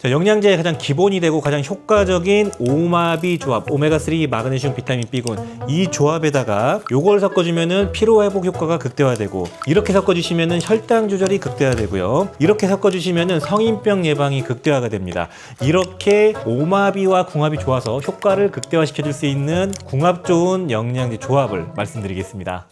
자, 영양제의 가장 기본이 되고 가장 효과적인 오마비 조합, 오메가3 마그네슘 비타민 B군, 이 조합에다가 요걸 섞어주면은 피로회복 효과가 극대화되고, 이렇게 섞어주시면은 혈당 조절이 극대화되고요, 이렇게 섞어주시면은 성인병 예방이 극대화가 됩니다. 이렇게 오마비와 궁합이 좋아서 효과를 극대화시켜줄 수 있는 궁합 좋은 영양제 조합을 말씀드리겠습니다.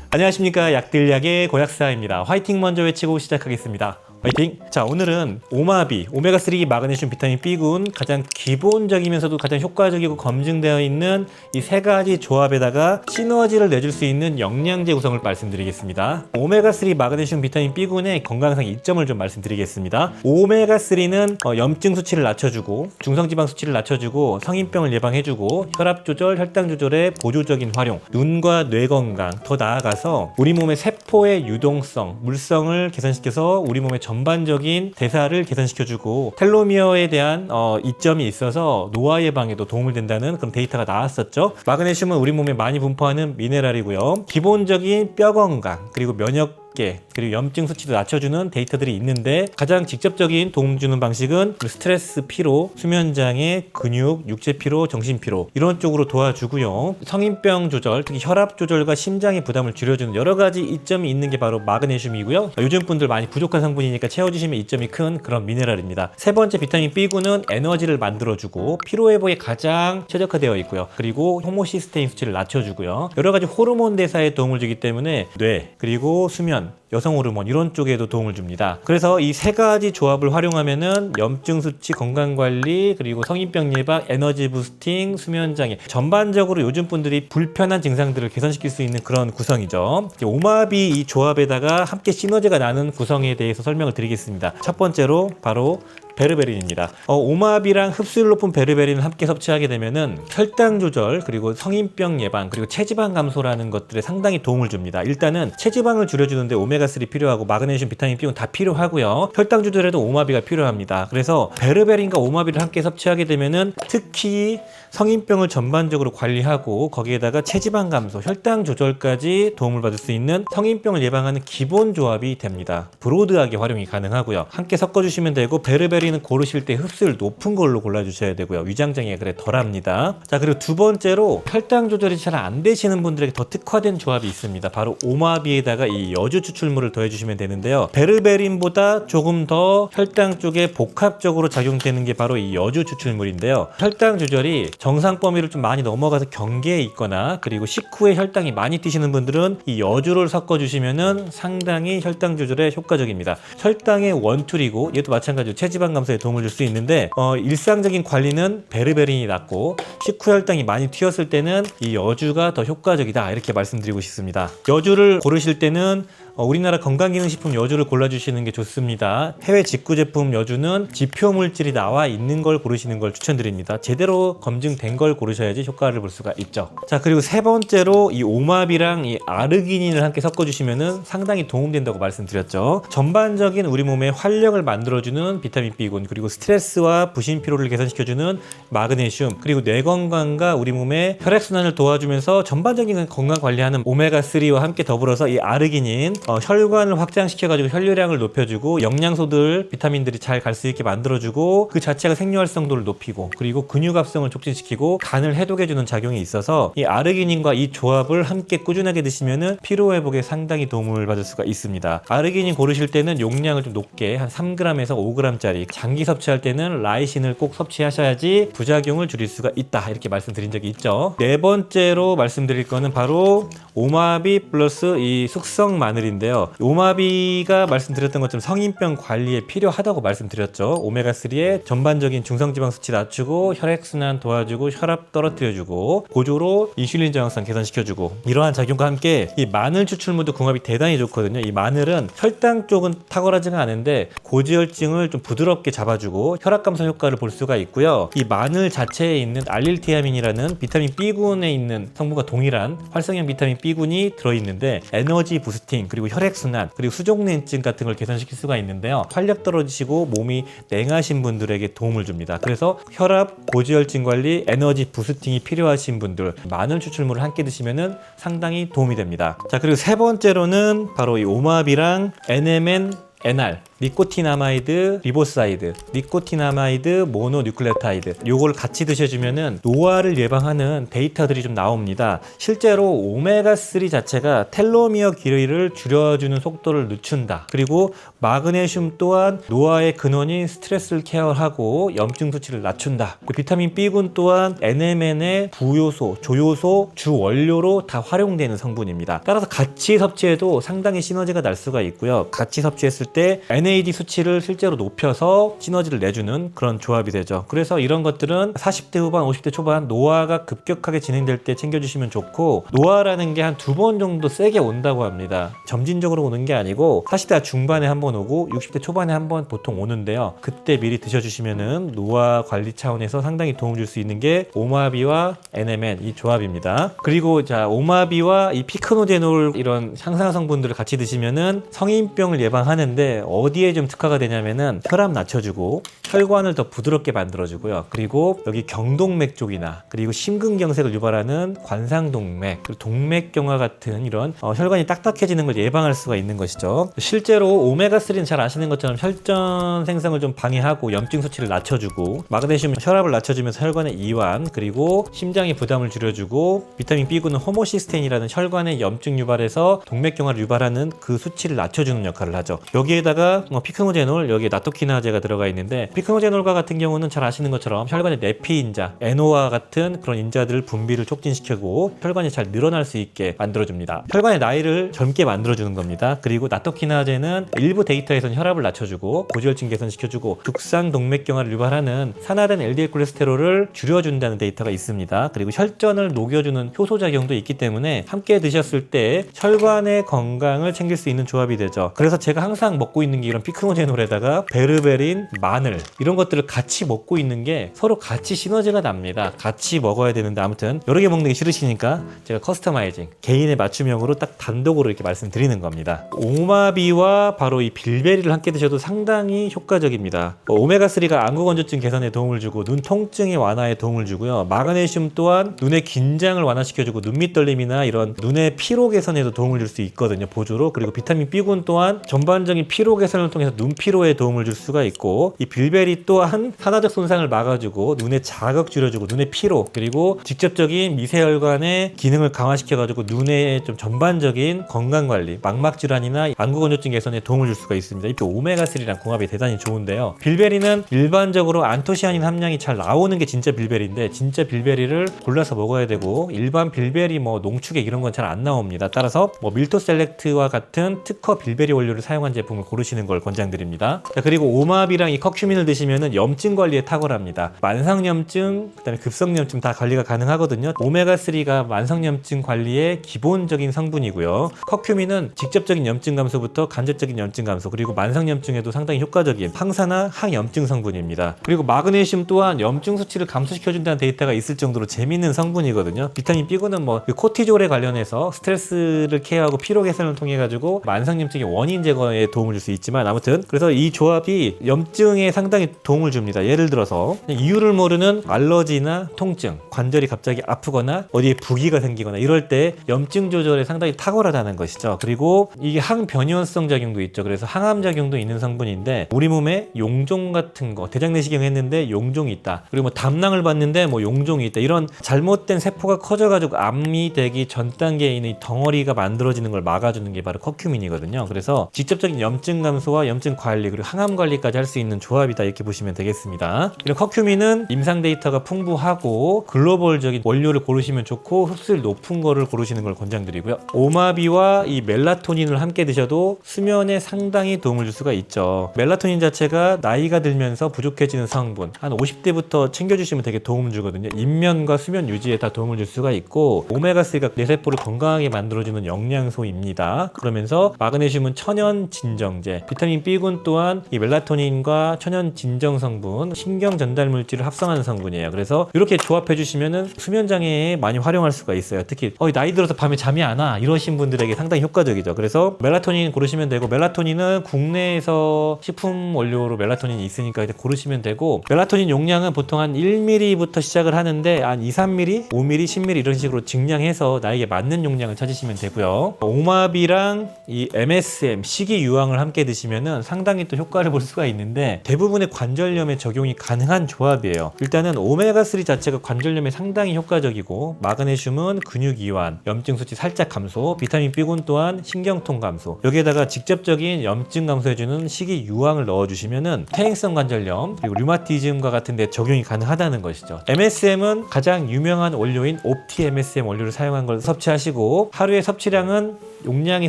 안녕하십니까, 약들약의 고약사입니다. 화이팅 먼저 외치고 시작하겠습니다. 화이팅! 자, 오늘은 오마비, 오메가3 마그네슘 비타민 B군, 가장 기본적이면서도 가장 효과적이고 검증되어 있는 이 세 가지 조합에다가 시너지를 내줄 수 있는 영양제 구성을 말씀드리겠습니다. 오메가3 마그네슘 비타민 B군의 건강상 이점을 좀 말씀드리겠습니다. 오메가3는 염증 수치를 낮춰주고, 중성지방 수치를 낮춰주고, 성인병을 예방해주고, 혈압 조절, 혈당 조절에 보조적인 활용, 눈과 뇌 건강, 더 나아가서 우리 몸의 세포의 유동성, 물성을 개선시켜서 우리 몸의 전반적인 대사를 개선시켜주고, 텔로미어에 대한 이점이 있어서 노화 예방에도 도움을 된다는 그런 데이터가 나왔었죠. 마그네슘은 우리 몸에 많이 분포하는 미네랄이고요. 기본적인 뼈 건강, 그리고 면역 그리고 염증 수치도 낮춰주는 데이터들이 있는데, 가장 직접적인 도움 주는 방식은 스트레스 피로, 수면장애, 근육, 육체 피로, 정신 피로, 이런 쪽으로 도와주고요. 성인병 조절, 특히 혈압 조절과 심장의 부담을 줄여주는 여러 가지 이점이 있는 게 바로 마그네슘이고요. 요즘 분들 많이 부족한 성분이니까 채워주시면 이점이 큰 그런 미네랄입니다. 세 번째 비타민 B군은 에너지를 만들어주고 피로회복에 가장 최적화되어 있고요. 그리고 호모시스테인 수치를 낮춰주고요. 여러 가지 호르몬 대사에 도움을 주기 때문에 뇌, 그리고 수면, 여성 호르몬, 이런 쪽에도 도움을 줍니다. 그래서 이 세 가지 조합을 활용하면은 염증 수치, 건강 관리, 그리고 성인병 예방, 에너지 부스팅, 수면 장애, 전반적으로 요즘 분들이 불편한 증상들을 개선시킬 수 있는 그런 구성이죠. 오마비 이 조합에다가 함께 시너지가 나는 구성에 대해서 설명을 드리겠습니다. 첫 번째로 바로 베르베린입니다. 오마비랑 흡수율 높은 베르베린을 함께 섭취하게 되면은 혈당 조절, 그리고 성인병 예방, 그리고 체지방 감소라는 것들에 상당히 도움을 줍니다. 일단은 체지방을 줄여주는데 오메가3 필요하고, 마그네슘, 비타민 B군 다 필요하고요. 혈당 조절에도 오마비가 필요합니다. 그래서 베르베린과 오마비를 함께 섭취하게 되면은 특히 성인병을 전반적으로 관리하고, 거기에다가 체지방 감소, 혈당 조절까지 도움을 받을 수 있는 성인병을 예방하는 기본 조합이 됩니다. 브로드하게 활용이 가능하고요. 함께 섞어주시면 되고, 베르베린은 고르실 때 흡수율 높은 걸로 골라주셔야 되고요. 위장장애가 그래 덜합니다. 자, 그리고 두 번째로 혈당 조절이 잘 안 되시는 분들에게 더 특화된 조합이 있습니다. 바로 오마비에다가 이 여주 추출물을 더해주시면 되는데요. 베르베린보다 조금 더 혈당 쪽에 복합적으로 작용되는 게 바로 이 여주 추출물인데요. 혈당 조절이 정상 범위를 좀 많이 넘어가서 경계에 있거나, 그리고 식후에 혈당이 많이 뛰시는 분들은 이 여주를 섞어주시면은 상당히 혈당 조절에 효과적입니다. 혈당의 원툴이고, 얘도 마찬가지로 체지방 감소에 도움을 줄 수 있는데, 일상적인 관리는 베르베린이 낫고, 식후 혈당이 많이 튀었을 때는 이 여주가 더 효과적이다, 이렇게 말씀드리고 싶습니다. 여주를 고르실 때는 우리나라 건강기능식품 여주를 골라주시는 게 좋습니다. 해외 직구 제품 여주는 지표 물질이 나와 있는 걸 고르시는 걸 추천드립니다. 제대로 검증된 걸 고르셔야지 효과를 볼 수가 있죠. 자, 그리고 세 번째로 이 오마비랑 이 아르기닌을 함께 섞어주시면은 상당히 도움된다고 말씀드렸죠. 전반적인 우리 몸의 활력을 만들어주는 비타민 B군, 그리고 스트레스와 부신 피로를 개선시켜주는 마그네슘, 그리고 뇌 건강과 우리 몸의 혈액순환을 도와주면서 전반적인 건강 관리하는 오메가3와 함께 더불어서 이 아르기닌, 혈관을 확장시켜가지고 혈류량을 높여주고, 영양소들, 비타민들이 잘 갈 수 있게 만들어주고, 그 자체가 생리활성도를 높이고, 그리고 근육합성을 촉진시키고 간을 해독해주는 작용이 있어서 이 아르기닌과 이 조합을 함께 꾸준하게 드시면은 피로회복에 상당히 도움을 받을 수가 있습니다. 아르기닌 고르실 때는 용량을 좀 높게 한 3g에서 5g짜리, 장기 섭취할 때는 라이신을 꼭 섭취하셔야지 부작용을 줄일 수가 있다, 이렇게 말씀드린 적이 있죠. 네 번째로 말씀드릴 거는 바로 오마비 플러스 이 숙성 마늘인데요. 오마비가 말씀드렸던 것처럼 성인병 관리에 필요하다고 말씀드렸죠. 오메가3의 전반적인 중성지방 수치 낮추고, 혈액순환 도와주고, 혈압 떨어뜨려주고, 고조로 인슐린 저항성 개선시켜주고, 이러한 작용과 함께 이 마늘 추출물도 궁합이 대단히 좋거든요. 이 마늘은 혈당 쪽은 탁월하지가 않은데 고지혈증을 좀 부드럽게 잡아주고 혈압 감소 효과를 볼 수가 있고요. 이 마늘 자체에 있는 알릴티아민이라는 비타민 B군에 있는 성분과 동일한 활성형 비타민 B군이 들어있는데, 에너지 부스팅, 그리고 혈액순환, 그리고 수족냉증 같은 걸 개선시킬 수가 있는데요. 활력 떨어지시고 몸이 냉하신 분들에게 도움을 줍니다. 그래서 혈압, 고지혈증 관리, 에너지 부스팅이 필요하신 분들, 마늘 추출물을 함께 드시면은 상당히 도움이 됩니다. 자, 그리고 세 번째로는 바로 이 오마비랑 NMN NR, 니코티나마이드 리보사이드, 니코티나마이드 모노뉴클레오타이드, 요걸 같이 드셔주면은 노화를 예방하는 데이터들이 좀 나옵니다. 실제로 오메가3 자체가 텔로미어 길이를 줄여주는 속도를 늦춘다. 그리고 마그네슘 또한 노화의 근원인 스트레스를 케어하고 염증 수치를 낮춘다. 비타민 B군 또한 NMN의 부요소, 조요소, 주 원료로 다 활용되는 성분입니다. 따라서 같이 섭취해도 상당히 시너지가 날 수가 있고요. 같이 섭취했을 때 NAD 수치를 실제로 높여서 시너지를 내주는 그런 조합이 되죠. 그래서 이런 것들은 40대 후반, 50대 초반 노화가 급격하게 진행될 때 챙겨주시면 좋고, 노화라는 게 한 2번 정도 세게 온다고 합니다. 점진적으로 오는 게 아니고 40대 중반에 한 번 오고 60대 초반에 한 번 보통 오는데요. 그때 미리 드셔주시면은 노화 관리 차원에서 상당히 도움을 줄 수 있는 게 오마비와 NMN 이 조합입니다. 그리고 자, 오마비와 이 피크노제놀 이런 향상 성분들을 같이 드시면은 성인병을 예방하는데 어디에 좀 특화가 되냐면은 혈압 낮춰주고 혈관을 더 부드럽게 만들어주고요. 그리고 여기 경동맥 쪽이나 그리고 심근경색을 유발하는 관상동맥, 그리고 동맥경화 같은 이런 혈관이 딱딱해지는 걸 예방할 수가 있는 것이죠. 실제로 오메가3는 잘 아시는 것처럼 혈전 생성을 좀 방해하고 염증 수치를 낮춰주고, 마그네슘 혈압을 낮춰주면서 혈관의 이완, 그리고 심장의 부담을 줄여주고, 비타민 B군은 호모시스테인이라는 혈관의 염증 유발에서 동맥경화를 유발하는 그 수치를 낮춰주는 역할을 하죠. 여기에다가 피크노제놀, 여기에 나토키나제가 들어가 있는데, 피크노제놀과 같은 경우는 잘 아시는 것처럼 혈관의 내피인자, NO와 같은 그런 인자들 분비를 촉진시키고 혈관이 잘 늘어날 수 있게 만들어줍니다. 혈관의 나이를 젊게 만들어주는 겁니다. 그리고 나토키나제는 일부 데이터에서는 혈압을 낮춰주고 고지혈증 개선시켜주고 죽상 동맥경화를 유발하는 산화된 LDL 콜레스테롤을 줄여준다는 데이터가 있습니다. 그리고 혈전을 녹여주는 효소작용도 있기 때문에 함께 드셨을 때 혈관의 건강을 챙길 수 있는 조합이 되죠. 그래서 제가 항상 먹고 있는 게 이런 피크노제놀에다가 베르베린, 마늘 이런 것들을 같이 먹고 있는 게 서로 같이 시너지가 납니다. 같이 먹어야 되는데, 아무튼 여러 개 먹는 게 싫으시니까 제가 커스터마이징, 개인의 맞춤형으로 딱 단독으로 이렇게 말씀드리는 겁니다. 오마비와 바로 이 빌베리를 함께 드셔도 상당히 효과적입니다. 오메가3가 안구건조증 개선에 도움을 주고 눈 통증의 완화에 도움을 주고요. 마그네슘 또한 눈의 긴장을 완화시켜주고 눈밑 떨림이나 이런 눈의 피로 개선에도 도움을 줄 수 있거든요, 보조로. 그리고 비타민 B군 또한 전반적인 피로 개선을 통해서 눈 피로에 도움을 줄 수가 있고, 이 빌베리 또한 산화적 손상을 막아주고 눈의 자극 줄여주고 눈의 피로, 그리고 직접적인 미세혈관의 기능을 강화시켜가지고 눈의 좀 전반적인 건강관리, 망막질환이나 안구건조증 개선에 도움을 줄 수가 있습니다. 이렇게 오메가3랑 궁합이 대단히 좋은데요. 빌베리는 일반적으로 안토시아닌 함량이 잘 나오는 게 진짜 빌베리인데, 진짜 빌베리를 골라서 먹어야 되고, 일반 빌베리 농축액 이런 건 잘 안 나옵니다. 따라서 밀토셀렉트와 같은 특허 빌베리 원료를 사용한 제품을 고르시는 걸 권장드립니다. 자, 그리고 오마비랑 이 커큐민을 드시면은 염증 관리에 탁월합니다. 만성염증, 그다음에 급성염증 다 관리가 가능하거든요. 오메가3가 만성염증 관리의 기본적인 성분이고요. 커큐민은 직접적인 염증 감소부터 간접적인 염증 감소, 그리고 만성염증에도 상당히 효과적인 항산화 항염증 성분입니다. 그리고 마그네슘 또한 염증 수치를 감소시켜준다는 데이터가 있을 정도로 재밌는 성분이거든요. 비타민 B군은 그 코티졸에 관련해서 스트레스를 케어하고 피로 개선을 통해 가지고 만성염증의 원인 제거에 도움을 줄 수 있지만, 아무튼 그래서 이 조합이 염증에 상당히 도움을 줍니다. 예를 들어서 이유를 모르는 알러지나 통증, 관절이 갑자기 아프거나 어디에 부기가 생기거나 이럴 때 염증 조절에 상당히 탁월하다는 것이죠. 그리고 이게 항변이원성 작용도 있죠. 그래서 항암 작용도 있는 성분인데, 우리 몸에 용종 같은 거, 대장 내시경 했는데 용종이 있다, 그리고 담낭을 봤는데 용종이 있다, 이런 잘못된 세포가 커져가지고 암이 되기 전 단계에 있는 이 덩어리가 만들어지는 걸 막아주는 게 바로 커큐민이거든요. 그래서 직접적인 염증 감소와 염증 관리, 그리고 항암 관리까지 할 수 있는 조합이다, 이렇게 보시면 되겠습니다. 그리고 커큐민은 임상 데이터가 풍부하고 글로벌적인 원료를 고르시면 좋고 흡수율 높은 거를 고르시는 걸 권장드리고요. 오마비와 이 멜라토닌을 함께 드셔도 수면에 상당히 도움을 줄 수가 있죠. 멜라토닌 자체가 나이가 들면서 부족해지는 성분, 한 50대부터 챙겨주시면 되게 도움을 주거든요. 입면과 수면 유지에 다 도움을 줄 수가 있고, 오메가3가 뇌세포를 건강하게 만들어주는 영양소입니다. 그러면서 마그네슘은 천연 진정제, 비타민 B군 또한 이 멜라토닌과 천연 진정 성분, 신경 전달 물질을 합성하는 성분이에요. 그래서 이렇게 조합해 주시면은 수면 장애에 많이 활용할 수가 있어요. 특히 나이 들어서 밤에 잠이 안 와 이러신 분들에게 상당히 효과적이죠. 그래서 멜라토닌 고르시면 되고, 멜라토닌은 국내에서 식품 원료로 멜라토닌이 있으니까 이제 고르시면 되고, 멜라토닌 용량은 보통 한 1ml부터 시작을 하는데 한 2, 3ml, 5ml, 10ml 이런 식으로 증량해서 나에게 맞는 용량을 찾으시면 되고요. 오마비랑 이 MSM, 식이유황 유황을 함께 드시면은 상당히 또 효과를 볼 수가 있는데 대부분의 관절염에 적용이 가능한 조합이에요. 일단은 오메가3 자체가 관절염에 상당히 효과적이고 마그네슘은 근육 이완, 염증 수치 살짝 감소, 비타민 B군 또한 신경통 감소. 여기에다가 직접적인 염증 감소해주는 식이 유황을 넣어주시면은 퇴행성 관절염 그리고 류마티즘과 같은 데 적용이 가능하다는 것이죠. MSM은 가장 유명한 원료인 옵티 MSM 원료를 사용한 걸 섭취하시고 하루의 섭취량은 용량이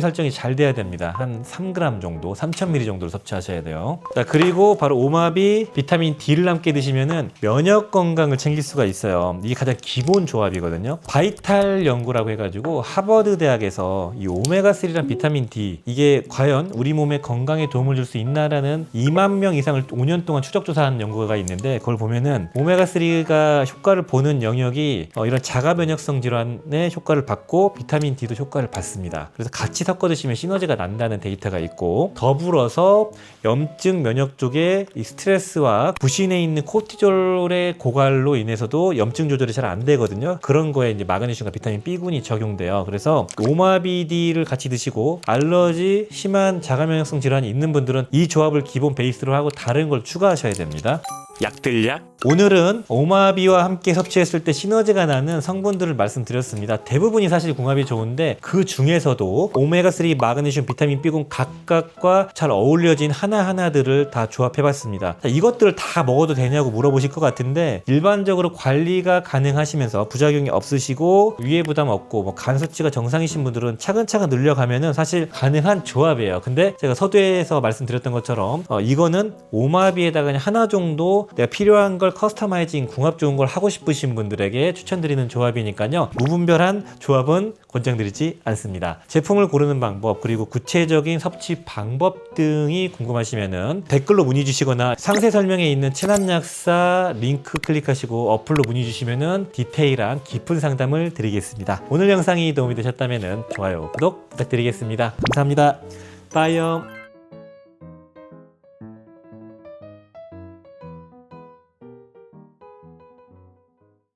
설정이 잘 돼야 됩니다. 한 3g 정도, 3000ml 정도를 섭취하셔야 돼요. 자, 그리고 바로 오마비, 비타민 D를 함께 드시면은 면역 건강을 챙길 수가 있어요. 이게 가장 기본 조합이거든요. 바이탈 연구라고 해가지고 하버드 대학에서 이 오메가3랑 비타민 D 이게 과연 우리 몸에 건강에 도움을 줄 수 있나라는 2만 명 이상을 5년 동안 추적 조사한 연구가 있는데 그걸 보면은 오메가3가 효과를 보는 영역이 이런 자가 면역성 질환의 효과를 받고 비타민 D도 효과를 받습니다. 그래서 같이 섞어 드시면 시너지가 난다는 데이터가 있고 더불어서 염증 면역 쪽에 이 스트레스와 부신에 있는 코티졸의 고갈로 인해서도 염증 조절이 잘 안 되거든요. 그런 거에 이제 마그네슘과 비타민 B군이 적용돼요. 그래서 오마비디를 같이 드시고 알러지 심한 자가 면역성 질환이 있는 분들은 이 조합을 기본 베이스로 하고 다른 걸 추가하셔야 됩니다. 약들약 오늘은 오마비와 함께 섭취했을 때 시너지가 나는 성분들을 말씀드렸습니다. 대부분이 사실 궁합이 좋은데 그 중에서도 오메가3, 마그네슘, 비타민 B군 각각과 잘 어울려진 하나하나들을 다 조합해봤습니다. 자, 이것들을 다 먹어도 되냐고 물어보실 것 같은데 일반적으로 관리가 가능하시면서 부작용이 없으시고 위에 부담 없고 간 수치가 정상이신 분들은 차근차근 늘려가면은 사실 가능한 조합이에요. 근데 제가 서두에서 말씀드렸던 것처럼 이거는 오마비에다가 그냥 하나 정도 내가 필요한 걸 커스터마이징 궁합 좋은 걸 하고 싶으신 분들에게 추천드리는 조합이니까요. 무분별한 조합은 권장드리지 않습니다. 제품을 고르는 방법 그리고 구체적인 섭취 방법 등이 궁금하시면은 댓글로 문의 주시거나 상세 설명에 있는 친환약사 링크 클릭하시고 어플로 문의 주시면은 디테일한 깊은 상담을 드리겠습니다. 오늘 영상이 도움이 되셨다면은 좋아요, 구독 부탁드리겠습니다. 감사합니다. 빠이염.